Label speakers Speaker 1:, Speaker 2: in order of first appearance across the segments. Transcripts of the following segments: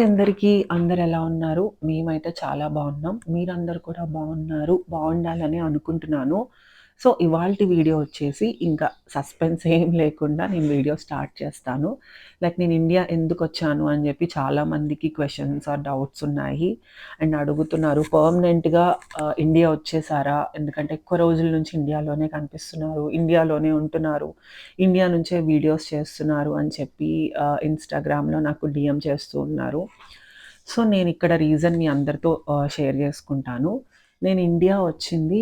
Speaker 1: అందరికీ. అందరెలా ఉన్నారు? మేమైతే చాలా బావున్నాం. మీరందరూ కూడా బావున్నారు, బావుండాలని అనుకుంటున్నాను. సో, ఇవాల్టి వీడియో వచ్చేసి ఇంకా సస్పెన్స్ ఏం లేకుండా నేను వీడియో స్టార్ట్ చేస్తాను. నేను ఇండియా ఎందుకొచ్చాను అని జెప్పి చాలా మందికి క్వెషన్స్ ఆర్ డౌట్స్ ఉన్నాయి. అండ్ అడుగుతున్నారు పర్మనెంట్‌గా ఇండియా వచ్చేసారా? ఎందుకంటే ఎక్కువ రోజుల నుంచి ఇండియాలోనే కనిపిస్తున్నారు. ఇండియాలోనే ఉంటున్నారు. ఇండియా నుంచే వీడియోస్ చేస్తున్నారు అని చెప్పి ఇన్‌స్టాగ్రామ్‌లో నాకు డీఎం చేస్తూ ఉన్నారు. సో, నేనిక్కడ రీజన్ మీ అందరితో షేర్ చేసుకుంటాను. నేను ఇండియా వచ్చింది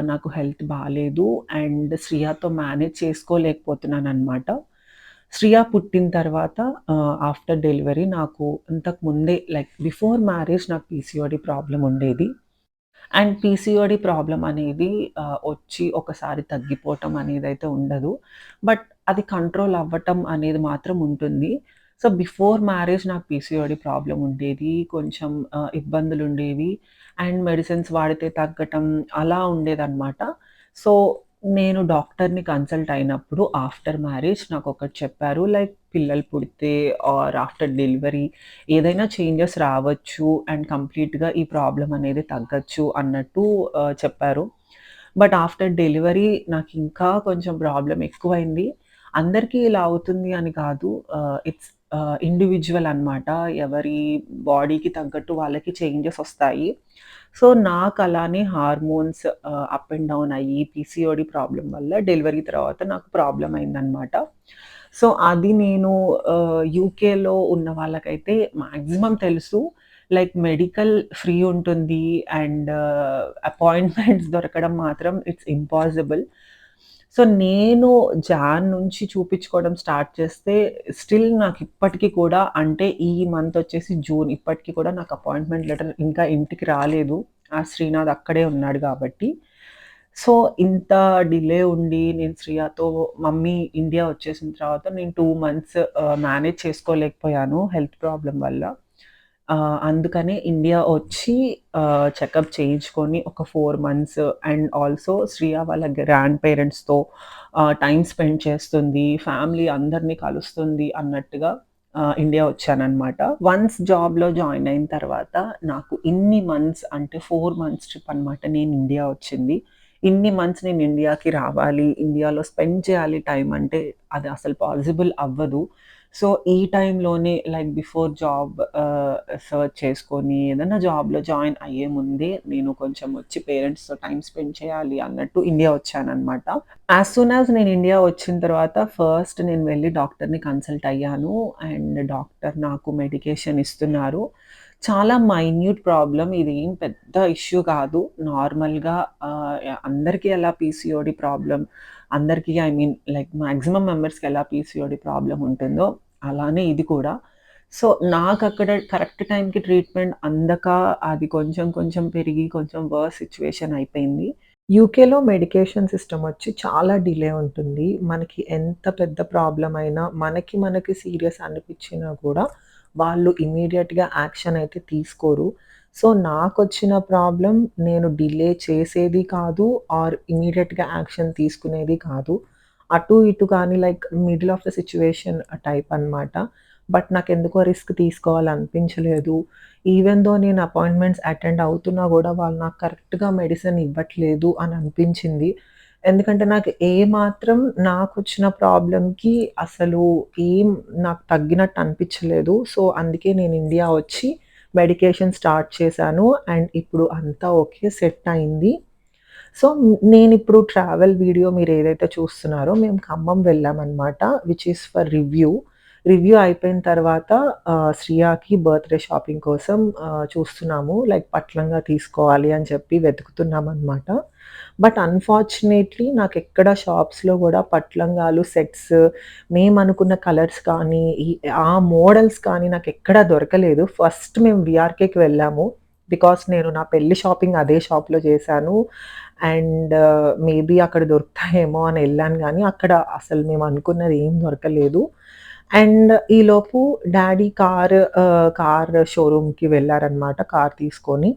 Speaker 1: నాకు హెల్త్ బాలేదు అండ్ శ్రియాతో మేనేజ్ చేసుకోలేకపోతున్నాననమాట. శ్రియ పుట్టిన తర్వాత ఆఫ్టర్ డెలివరీ నాకు ఇంతకు ముందే బిఫోర్ మ్యారేజ్ నాకు పీసీఓడీ ప్రాబ్లమ్ ఉండేది. అండ్ పీసీఓడీ ప్రాబ్లమ్ అనేది వచ్చి ఒకసారి తగ్గిపోవటం అనేదైతే ఉండదు. బట్ అది కంట్రోల్ అవ్వటం అనేది మాత్రం ఉంటుంది. సో, బిఫోర్ మ్యారేజ్ నాకు పీసీఓడీ ప్రాబ్లమ్ ఉండేది. కొంచెం ఇబ్బందులుండేవి. అండ్ మెడిసిన్స్ వాడితే తగ్గటం అలా ఉండేదనమాట. సో, నేను డాక్టర్‌ని కన్సల్ట్ అయినప్పుడు ఆఫ్టర్ మ్యారేజ్ నాకొకటి చెప్పారు. పిల్లలు పుడితే ఆర్ ఆఫ్టర్ డెలివరీ ఏదైనా చేంజెస్ రావచ్చు అండ్ కంప్లీట్‌గా ఈ ప్రాబ్లమ్ అనేది తగ్గొచ్చు అన్నట్టు చెప్పారు. బట్ ఆఫ్టర్ డెలివరీ నాకింకా కొంచెం ప్రాబ్లమ్ ఎక్కువైంది. అందరికీ ఇలా అవుతుంది అని కాదు. ఇట్స్ ఇండివిడ్యువల్ అనమాట. ఎవరి బాడీకి తగ్గట్టు వాళ్ళకి చేంజెస్ ఒస్తాయి. సో, నాకలానే హార్మోన్స్ అప్ అండ్ డౌన్ అయ్యి పీసీఓడీ ప్రాబ్లమ్ వల్ల డెలివరీ తర్వాత నాకు ప్రాబ్లమ్ అయిందనమాట. సో, అది నేను యూకేలో ఉన్న వాళ్ళకైతే మాక్సిమం తెలుసు. మెడికల్ ఫ్రీ ఉంటుంది అండ్ అపాయింట్మెంట్స్ దొరకడం మాత్రం ఇట్స్ ఇంపాసిబుల్. సో, నేను జాన్ నుంచి చూపించుకోవడం స్టార్ట్ చేస్తే స్టిల్ నాకిప్పటికి కూడా అంటే ఈ మంత్ వచ్చేసి జూన్ ఇప్పటికి కూడా నాకు అపాయింట్మెంట్ లెటర్ ఇంకా ఇంటికి రాలేదు. ఆ శ్రీనాథ్ అక్కడే ఉన్నాడు గాబట్టి. సో, ఇంత డిలే ఉండి నేను శ్రియతో మమ్మీ ఇండియా వచ్చేసిన తర్వాత నేను 2 మంత్స్ మేనేజ్ చేసుకోలేకపోయాను హెల్త్ ప్రాబ్లమ్ వల్ల. అందుకనే ఇండియా వచ్చి చెకప్ చేయించుకొని ఒక 4 మంత్స్ అండ్ ఆల్సో శ్రియ వాళ్ళ గ్రాండ్ పేరెంట్స్‌తో టైమ్ స్పెండ్ చేస్తుంది. ఫ్యామిలీ అందరిని కలుస్తుంది అన్నట్టుగా ఇండియా వచ్చాననమాట. వన్స్ జాబ్‌లో జాయిన్ అయిన తర్వాత నాకు ఇన్ని మంత్స్ అంటే 4 మంత్స్ ట్రిప్ అనమాట నేను ఇండియా వచ్చింది. ఇన్ని మంత్స్ నేను ఇండియాకి రావాలి, ఇండియాలో స్పెండ్ చేయాలి టైమ్ అంటే అది అసలు పాసిబుల్ అవ్వదు. సో, ఈ టైంలోనే బిఫోర్ జాబ్ సెర్చ్ చేసుకొని ఏదన్నా జాబ్‌లో జాయిన్ అయ్యే ముందే నేను కొంచెం వచ్చి పేరెంట్స్‌తో టైమ్ స్పెండ్ చేయాలి అన్నట్టు ఇండియా వచ్చాననమాట. యాస్ సూన్ యాస్ నేను ఇండియా వచ్చిన తర్వాత ఫస్ట్ నేను వెళ్లి డాక్టర్‌ని కన్సల్ట్ అయ్యాను. అండ్ డాక్టర్ నాకు మెడికేషన్ ఇస్తున్నారు. చాలా మైన్యూట్ ప్రాబ్లమ్ ఇదేం పెద్ద ఇష్యూ కాదు. నార్మల్‌గా అందరికీ ఎలా పీసీఓడీ ప్రాబ్లమ్ అందరికీ ఐ మీన్ మాక్సిమం మెంబర్స్‌కి ఎలా పీసీఓడీ ప్రాబ్లమ్ ఉంటుందో అలానే ఇది కూడా. సో, నాకక్కడ కరెక్ట్ టైంకి ట్రీట్మెంట్ అందక అది కొంచెం కొంచెం పెరిగి కొంచెం వర్స్ సిట్యుయేషన్ అయిపోయింది. యూకేలో మెడికేషన్ సిస్టమ్ వచ్చి చాలా డిలే ఉంటుంది. మనకి ఎంత పెద్ద ప్రాబ్లమ్ అయినా మనకి సీరియస్ అనిపించినా కూడా వాళ్ళు ఇమ్మీడియేట్‌గా యాక్షన్ అయితే తీసుకోరు. సో, నాకొచ్చిన ప్రాబ్లమ్ నేను డిలే చేసేది కాదు ఆర్ ఇమ్మీడియేట్‌గా యాక్షన్ తీసుకునేది కాదు. అటు ఇటు కానీ middle of the situation type అనమాట. బట్ నాకెందుకో రిస్క్ తీసుకోవాలనిపించలేదు. ఈవెన్ దో నేను అపాయింట్మెంట్స్ అటెండ్ అవుతున్నా గూడా వాళ్ళు నాకు కరెక్ట్‌గా మెడిసిన్ ఇవ్వట్లేదు అని అనిపించింది. ఎందుకంటే నాకు ఏమాత్రం నాకొచ్చిన ప్రాబ్లమ్‌కి అసలు ఏం నాకు తగ్గినట్టు అనిపించలేదు. సో, అందుకే నేను ఇండియా వచ్చి మెడికేషన్ స్టార్ట్ చేశాను. అండ్ ఇప్పుడు అంతా ఓకే. సెట్ అయింది. సో, నేనిప్పుడు ట్రావెల్ వీడియో మీరేదైతే చూస్తున్నారో మేము ఖమ్మం వెళ్ళామనమాట. Which is for review. Review అయిపోయిన తర్వాత శ్రియాకి బర్త్‌డే షాపింగ్ కోసం చూస్తున్నాము. పట్లంగా తీసుకోవాలి అని చెప్పి వెతుకుతున్నామనమాట. బట్ అన్‌ఫార్చునేట్‌లీ నాకెక్కడ షాప్స్‌లో గూడా పట్లంగాలు సెట్స్ మేమనుకున్న కలర్స్ కానీ, ఆ మోడల్స్ కానీ నాకెక్కడా దొరకలేదు. ఫస్ట్ మేము వీఆర్‌కేకి వెళ్ళాము. బికాజ్ నేను నా పెళ్లి షాపింగ్ అదే షాప్‌లో చేశాను. అండ్ మేబీ అక్కడ దొరుకుతాయేమో అని ఎళ్ళాను గానీ, అక్కడ అసలు మేమనుకున్నది ఏం దొరకలేదు. అండ్ ఈలోపు డ్యాడీ కార్ షోరూమ్‌కి వెళ్లారనమాట కార్ తీసుకొని.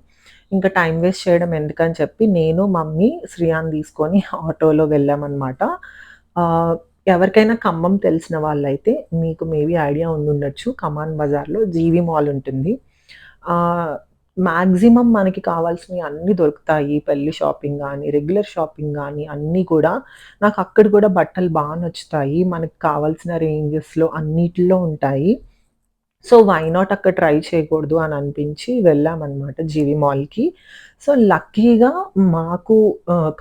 Speaker 1: ఇంకా టైమ్ వేస్ట్ చేయడం ఎందుకని చెప్పి నేను, మమ్మీ, శ్రియాని తీసుకొని ఆటోలో వెళ్ళామనమాట. ఆహ్, ఎవరికైనా ఖమ్మం తెలిసిన వాళ్ళైతే మీకు మేబీ ఐడియా ఉండుండొచ్చు. కమాన్ బజార్‌లో జీవీ మాల్ ఉంటుంది. ఆహ్, మాక్సిమం మనకి కావాల్సినయి అన్నీ దొరుకుతాయి. పెళ్లి షాపింగ్ గానీ, రెగ్యులర్ షాపింగ్ గానీ అన్నీ కూడా నాకక్కడ కూడా బట్టలు నచ్చుతాయి. మనకు కావాల్సిన రేంజెస్‌లో అన్నిటిలో ఉంటాయి. సో, వై నాట్ అక్కడ ట్రై చేయకూడదు అని అనిపించి వెళ్ళామనమాట జీవీ మాల్‌కి. సో, లక్కీగా మాకు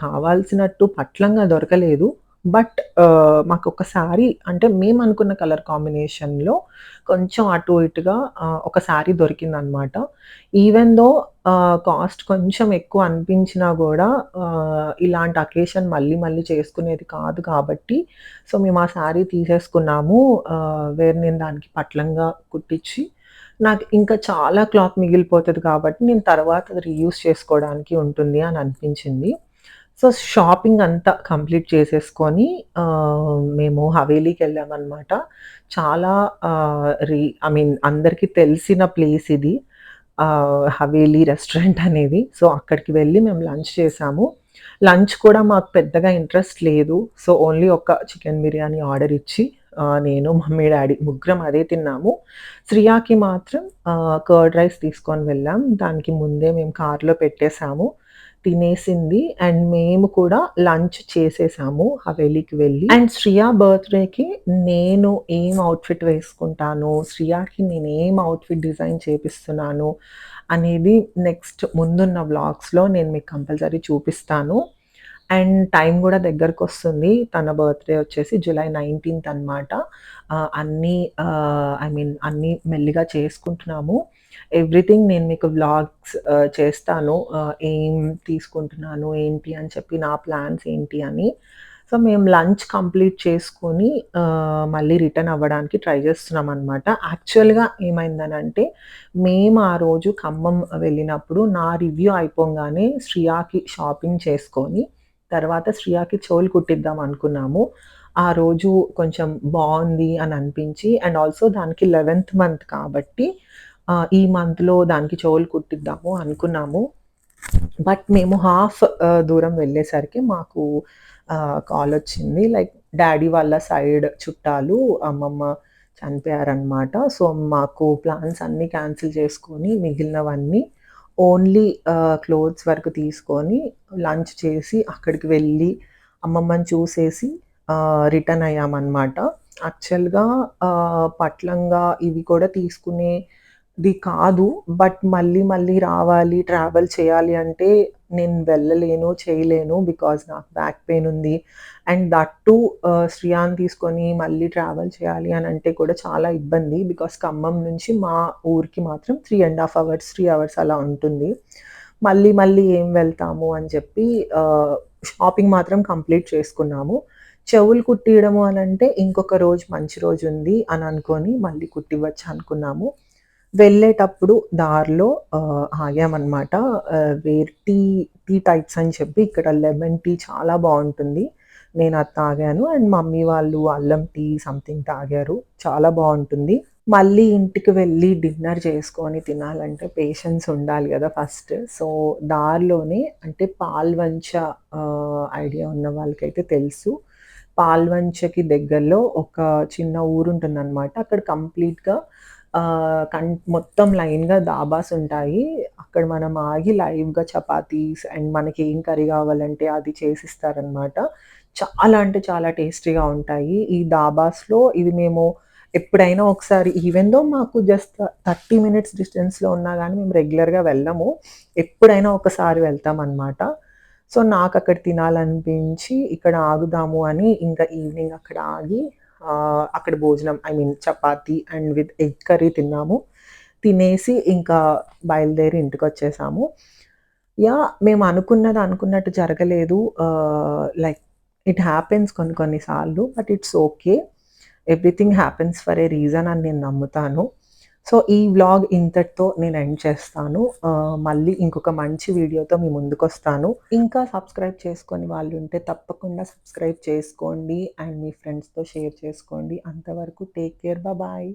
Speaker 1: కావాల్సినట్టు పట్లంగా దొరకలేదు. బట్ మాకొక శారీ అంటే మేమనుకున్న కలర్ కాంబినేషన్‌లో కొంచెం అటు ఇటుగా ఒక శారీ దొరికిందనమాట. ఈవెన్ దో కాస్ట్ కొంచెం ఎక్కువ అనిపించినా గూడా ఇలాంటి అకేషన్ మళ్ళీ మళ్ళీ చేసుకునేది కాదు కాబట్టి సో, మేము ఆ శారీ తీసేసుకున్నాము. వేరు నేను దానికి పట్లంగా కుట్టిచ్చి, నాకు ఇంకా చాలా క్లాత్ మిగిలిపోతది కాబట్టి, నేను తర్వాత అది రీయూజ్ చేసుకోవడానికి ఉంటుంది అని అనిపించింది. సో, షాపింగ్ అంతా కంప్లీట్ చేసేసుకొని మేము హవేలీకెళ్ళామనమాట. చాలా ఐ మీన్ అందరికి తెలిసిన ప్లేస్ ఇది. హవేలీ రెస్టారెంట్ అనేది. సో, అక్కడికి వెళ్ళి మేము లంచ్ చేసాము. లంచ్ కూడా మాకు పెద్దగా ఇంట్రెస్ట్ లేదు. సో, ఓన్లీ ఒక చికెన్ బిర్యానీ ఆర్డర్ ఇచ్చి నేను, మమ్మీ, డ్యాడీ ముగ్గురం అదే తిన్నాము. శ్రియాకి మాత్రం కర్డ్ రైస్ తీసుకొని వెళ్ళాం. దానికి ముందే మేము కార్‌లో పెట్టేసాము. తినేసింది. అండ్ మేము కూడా లంచ్ చేసేసాము హవేలీకి వెళ్ళి. అండ్ శ్రియ బర్త్‌డేకి నేను ఏం అవుట్‌ఫిట్ వేసుకుంటాను, శ్రియాకి నేను ఏం అవుట్‌ఫిట్ డిజైన్ చేపిస్తున్నాను అనేది నెక్స్ట్ ముందున్న వ్లాగ్స్‌లో నేను మీకు కంపల్సరీ చూపిస్తాను. అండ్ టైం గూడా దగ్గరకొస్తుంది. తన బర్త్‌డే వచ్చేసి జులై 19థ్ అనమాట. ఐ మీన్ అన్నీ మెల్లిగా చేసుకుంటున్నాము. ఎవ్రీథింగ్ నేను మీకు వ్లాగ్స్ చేస్తాను. ఏం తీసుకుంటున్నాను, ఏంటి అని చెప్పి నా ప్లాన్స్ ఏంటి అని. సో, మేము లంచ్ కంప్లీట్ చేసుకొని మళ్ళీ రిటర్న్ అవ్వడానికి ట్రై చేస్తున్నామనమాట. యాక్చువల్‌గా ఏమైందనంటే, మేము ఆ రోజు ఖమ్మం వెళ్ళినప్పుడు నా రివ్యూ అయిపోంగానే శ్రియాకి షాపింగ్ చేసుకొని, తర్వాత శ్రియాకి చెవులు కుట్టిద్దాం అనుకున్నాము. ఆ రోజు కొంచెం బావుంది అని అనిపించి అండ్ ఆల్సో దానికి 11థ్ మంత్ కాబట్టి ఈ మంత్‌లో దానికి చెవులు కుట్టిద్దాము అనుకున్నాము. బట్ మేము హాఫ్ దూరం వెళ్ళేసరికి మాకు కాలొచ్చింది. లైక్ డ్యాడీ వాళ్ళ సైడ్ చుట్టాలు అమ్మమ్మ చనిపోయారనమాట. సో, మాకు ప్లాన్స్ అన్నీ క్యాన్సిల్ చేసుకొని మిగిలినవన్నీ ఓన్లీ క్లోత్స్ వరకు తీసుకొని లంచ్ చేసి అక్కడికి వెళ్ళి అమ్మమ్మని చూసేసి రిటర్న్ అయ్యామనమాట. యాక్చువల్‌గా పట్లంగా ఇవి కూడా తీసుకునేది కాదు. బట్ మళ్ళీ మళ్ళీ రావాలి, ట్రావెల్ చేయాలి అంటే నేను వెళ్ళలేను, చేయలేను. బికాజ్ నాకు బ్యాక్ పెయిన్ ఉంది. అండ్ దట్ టూ శ్రియాని తీసుకొని మళ్ళీ ట్రావెల్ చేయాలి అనంటే కూడా చాలా ఇబ్బంది. బికాజ్ ఖమ్మం నుంచి మా ఊరికి మాత్రం 3½ అవర్స్, 3 అవర్స్ అలా ఉంటుంది. మళ్ళీ మళ్ళీ ఏం వెళ్తాము అని చెప్పి షాపింగ్ మాత్రం కంప్లీట్ చేసుకున్నాము. చెవులు కుట్టియడము అనంటే ఇంకొక రోజు మంచి రోజుంది అని అనుకోని మళ్ళీ కుట్టివ్వచ్చు అనుకున్నాము. వెళ్ళేటప్పుడు దారిలో ఆగామనమాట. టీ టైప్స్ అని చెప్పి ఇక్కడ లెమన్ టీ చాలా బావుంటుంది. నేనది తాగాను. అండ్ మమ్మీ వాళ్ళు అల్లం టీ సంథింగ్ తాగారు. చాలా బావుంటుంది. మళ్ళీ ఇంటికి వెళ్ళి డిన్నర్ చేసుకొని తినాలంటే పేషెన్స్ ఉండాలి గదా ఫస్ట్. సో, దారిలోనే అంటే పాల్వంచ ఐడియా ఉన్న వాళ్ళకైతే తెలుసు. పాల్వంచకి దగ్గరలో ఒక చిన్న ఊరుంటుందనమాట. అక్కడ కంప్లీట్‌గా మొత్తం లైన్‌గా దాబాస్ ఉంటాయి. అక్కడ మనం ఆగి లైవ్‌గా చపాతీస్ అండ్ మనకి ఏం కర్రీ కావాలంటే అది చేసిస్తారనమాట. చాలా అంటే చాలా టేస్టీగా ఉంటాయి. ఈ దాబాస్‌లో ఇది మేము ఎప్పుడైనా ఒకసారి ఈవెన్ దో మాకు జస్ట్ 30 మినిట్స్ డిస్టెన్స్‌లో ఉన్నా గానీ మేము రెగ్యులర్‌గా వెళ్ళము. ఎప్పుడైనా ఒకసారి వెళ్తామనమాట. సో, నాకక్కడ తినాలనిపించి ఇక్కడ ఆగుదాము అని ఇంకా ఈవినింగ్ అక్కడ ఆగి అక్కడ భోజనం I mean chapati and with egg curry తిన్నాము. తినేసి ఇంకా బయలుదేరి ఇంటికొచ్చేసాము. మేము అనుకున్నది అనుకున్నట్టు జరగలేదు. లైక్ ఇట్ హ్యాపెన్స్ కొన్ని కొన్ని సార్లు. But it's okay. Everything happens for a reason అని నేను నమ్ముతాను. సో, ఈ వ్లాగ్ ఇంతటితో నేను ఎండ్ చేస్తాను. మళ్ళీ ఇంకొక మంచి వీడియోతో మీ ముందుకొస్తాను. ఇంకా సబ్స్క్రైబ్ చేసుకోని వాళ్ళుంటే తప్పకుండా సబ్స్క్రైబ్ చేసుకోండి. అండ్ మీ ఫ్రెండ్స్‌తో షేర్ చేసుకోండి. అంతవరకు టేక్ కేర్. బాయ్.